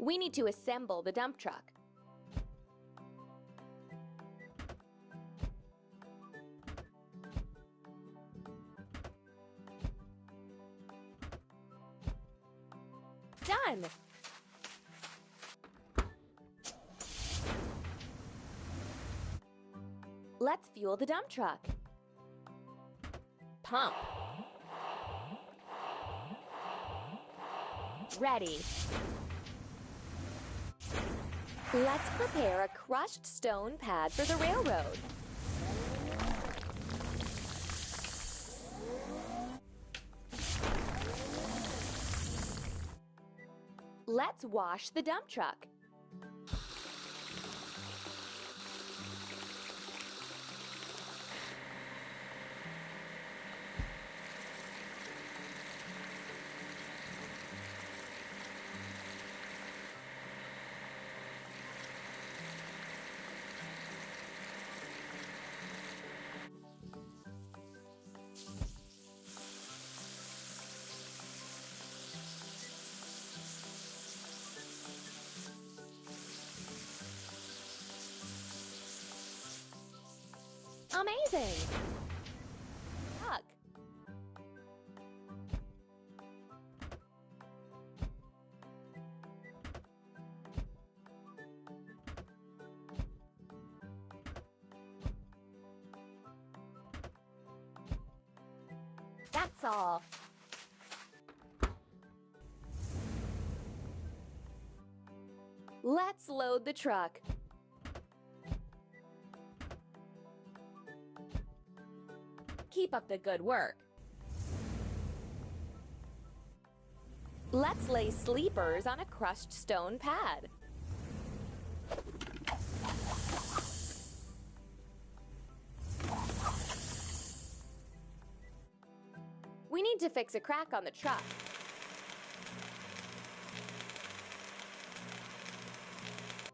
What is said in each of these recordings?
We need to assemble the dump truck. Done! Let's fuel the dump truck. Pump. Ready. Let's prepare a crushed stone pad for the railroad. Let's wash the dump truck. Amazing! Truck. That's all. Let's load the truck. Keep up the good work. Let's lay sleepers on a crushed stone pad. We need to fix a crack on the truck.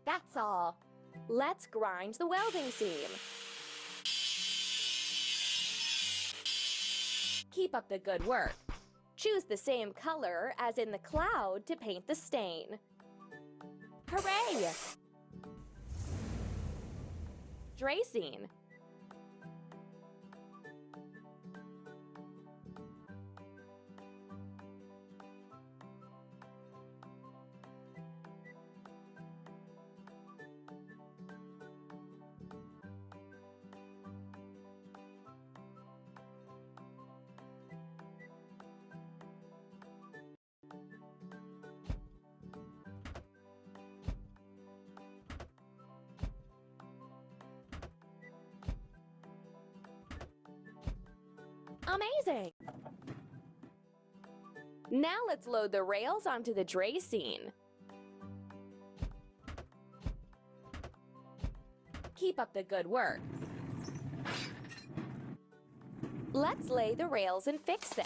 That's all. Let's grind the welding seam. Keep up the good work. Choose the same color as in the cloud to paint the stain. Hooray! Dracene. Amazing! Now let's load the rails onto the dracene. Keep up the good work. Let's lay the rails and fix them.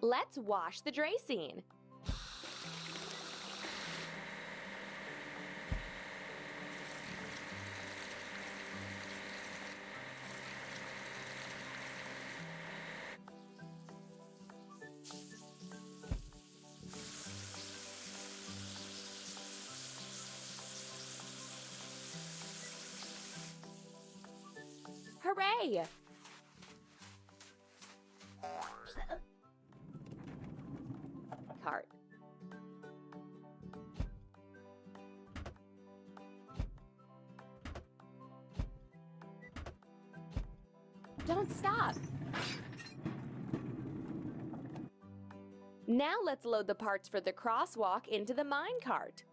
Let's wash the dracene. Hooray! Cart. Don't stop! Now let's load the parts for the crosswalk into the mine cart.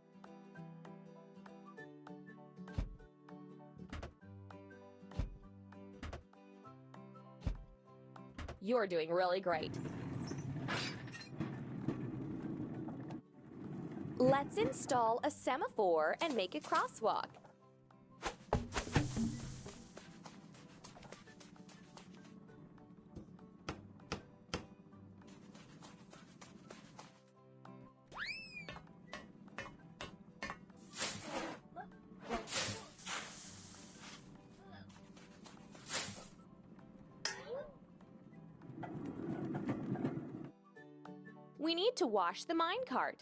You're doing really great. Let's install a semaphore and make a crosswalk. We need to wash the minecart.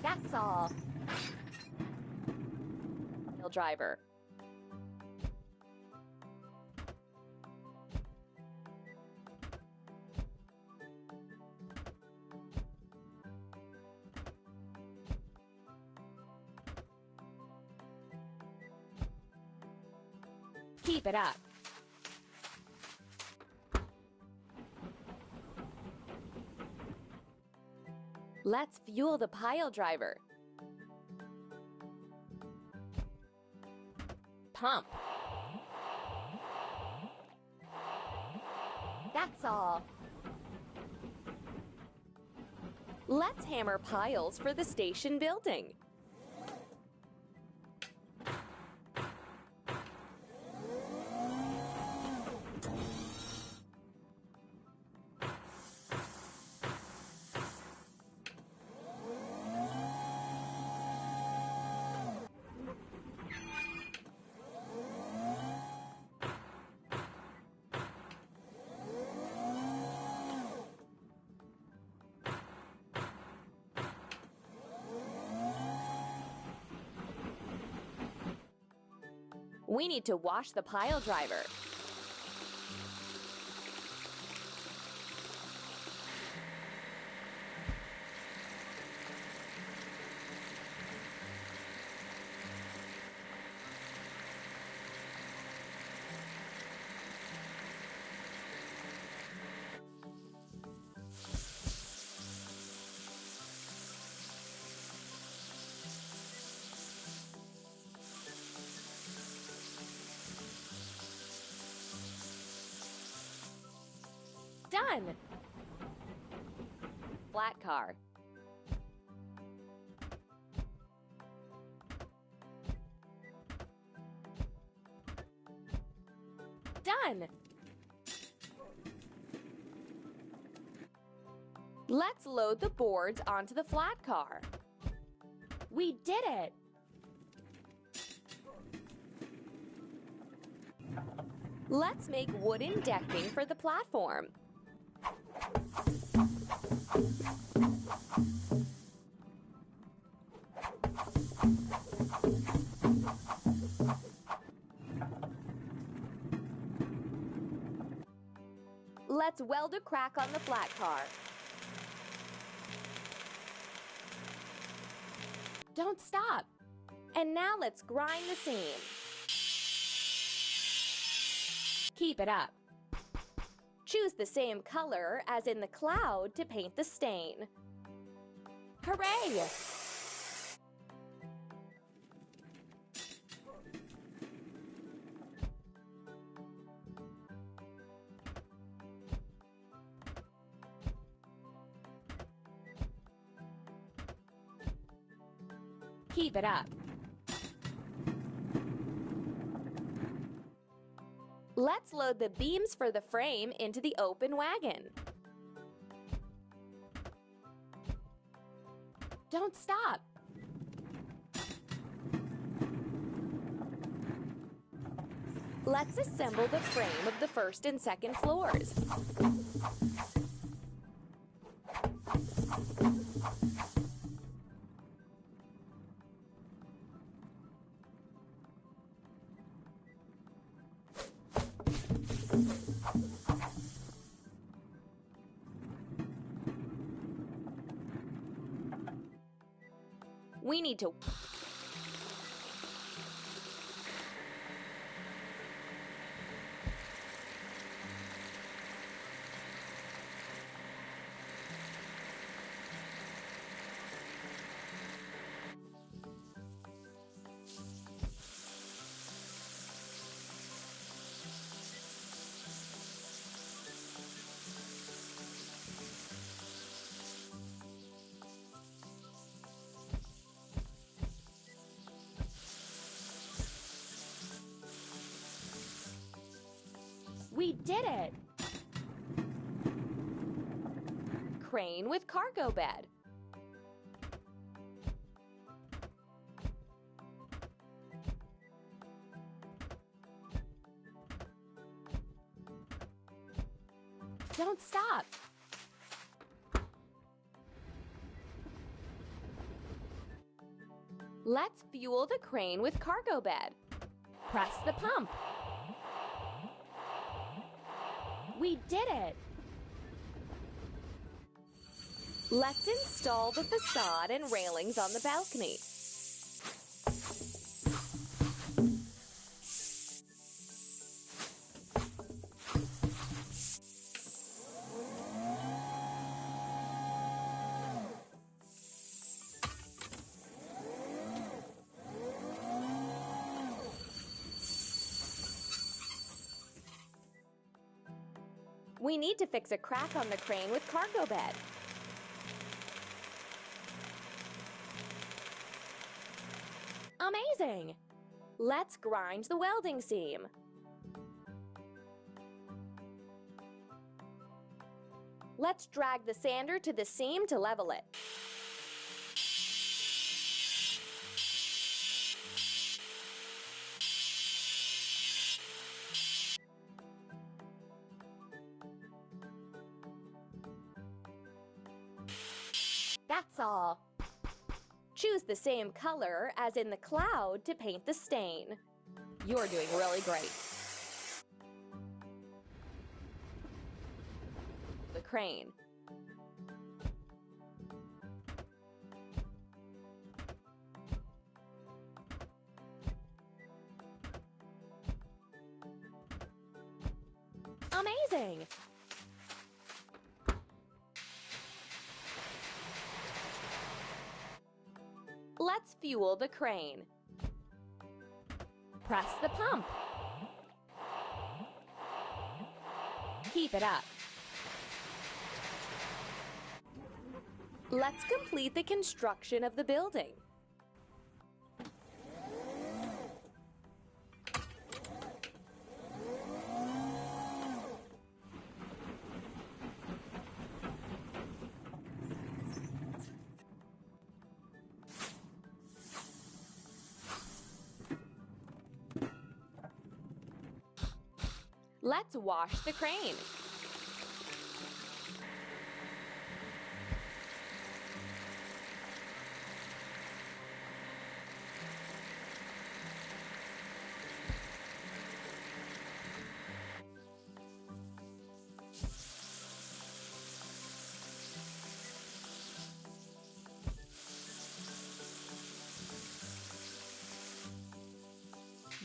That's all. Driver. Keep it up. Let's fuel the pile driver. Pump. That's all. Let's hammer piles for the station building. We need to wash the pile driver. Done! Flat car. Done! Let's load the boards onto the flat car. We did it! Let's make wooden decking for the platform. Let's weld a crack on the flat car. Don't stop. And now let's grind the seam. Keep it up. Choose the same color as in the cloud to paint the stain. Hooray! Keep it up. Let's load the beams for the frame into the open wagon. Don't stop. Let's assemble the frame of the first and second floors. We need to... did it! Crane with cargo bed. Don't stop! Let's fuel the crane with cargo bed. Press the pump. We did it! Let's install the facade and railings on the balcony. We need to fix a crack on the crane with cargo bed. Amazing! Let's grind the welding seam. Let's drag the sander to the seam to level it. That's all. Choose the same color as in the cloud to paint the stain. You're doing really great. The crane. Amazing! Let's fuel the crane. Press the pump. Keep it up. Let's complete the construction of the building. Let's wash the crane.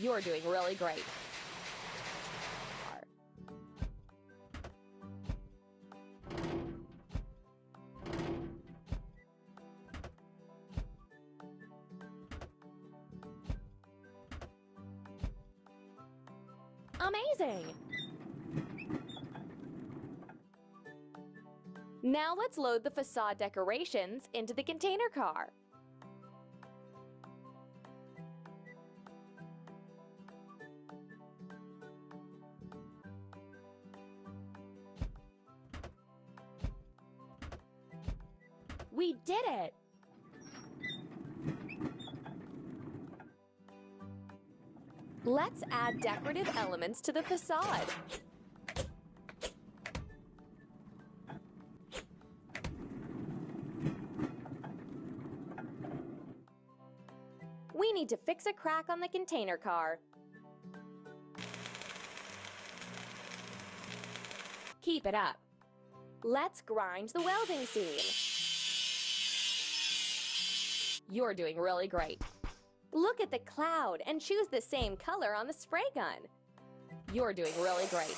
You're doing really great. Amazing! Now let's load the facade decorations into the container car. We did it! Let's add decorative elements to the facade. We need to fix a crack on the container car. Keep it up. Let's grind the welding seam. You're doing really great. Look at the cloud and choose the same color on the spray gun. You're doing really great.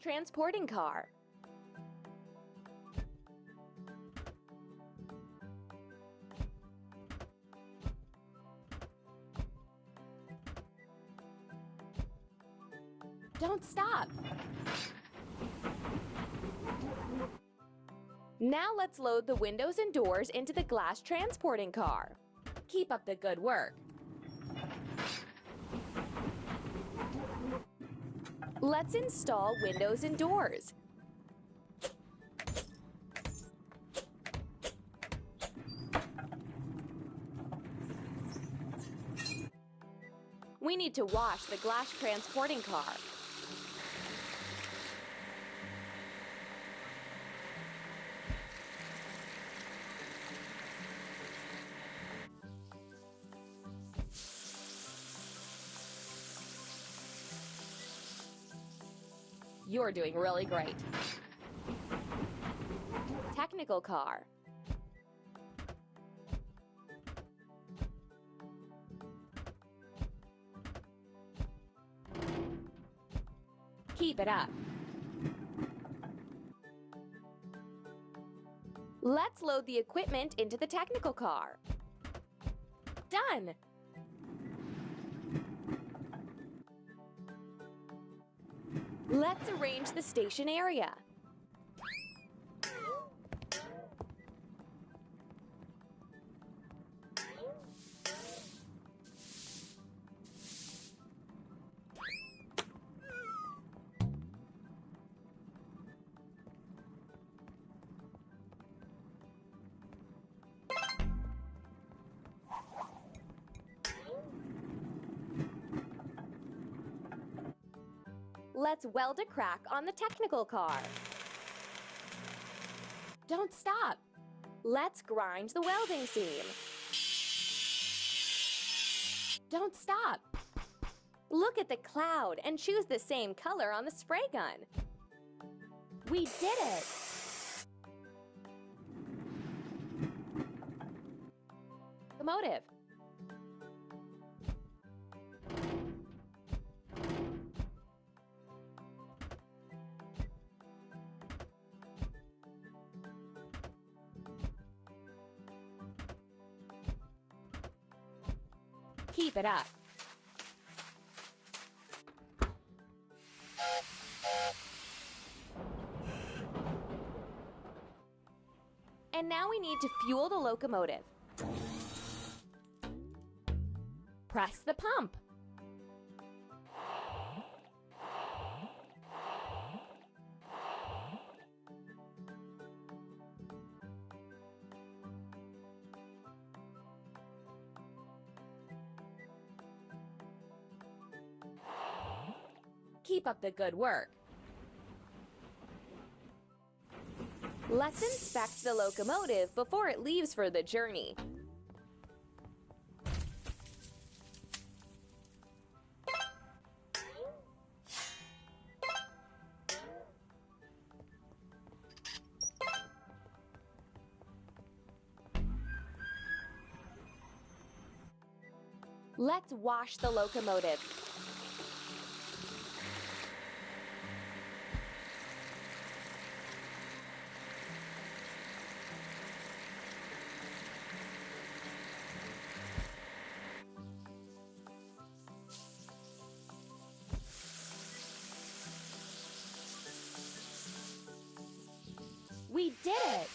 Transporting car. Don't stop. Now let's load the windows and doors into the glass transporting car. Keep up the good work. Let's install windows and doors. We need to wash the glass transporting car. You're doing really great. Technical car. Keep it up. Let's load the equipment into the technical car. Done! Let's arrange the station area. Let's weld a crack on the technical car. Don't stop. Let's grind the welding seam. Don't stop. Look at the cloud and choose the same color on the spray gun. We did it! Locomotive. Keep it up. And now we need to fuel the locomotive. Press the pump. Keep up the good work. Let's inspect the locomotive before it leaves for the journey. Let's wash the locomotive. We did it!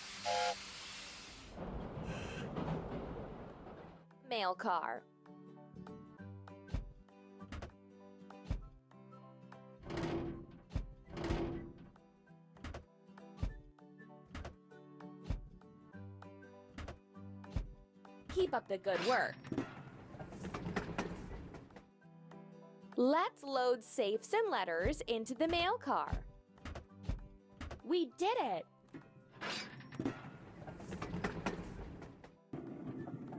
Mail car. Keep up the good work. Let's load safes and letters into the mail car. We did it!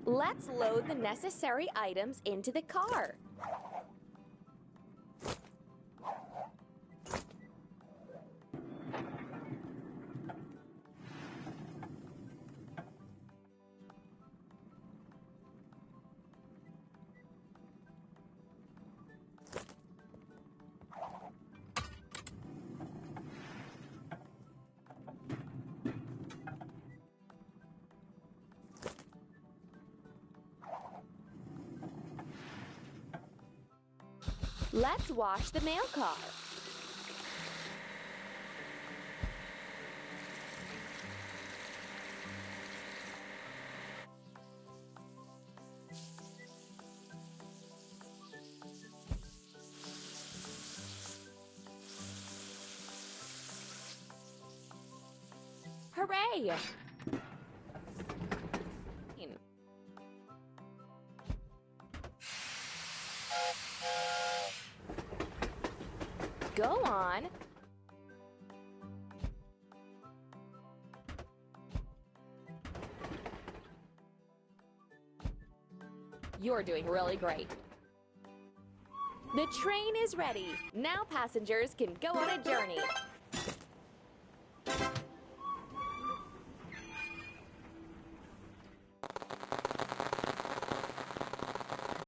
Let's load the necessary items into the car. Let's wash the mail car. Hooray! Go on. You're doing really great. The train is ready. Now passengers can go on a journey.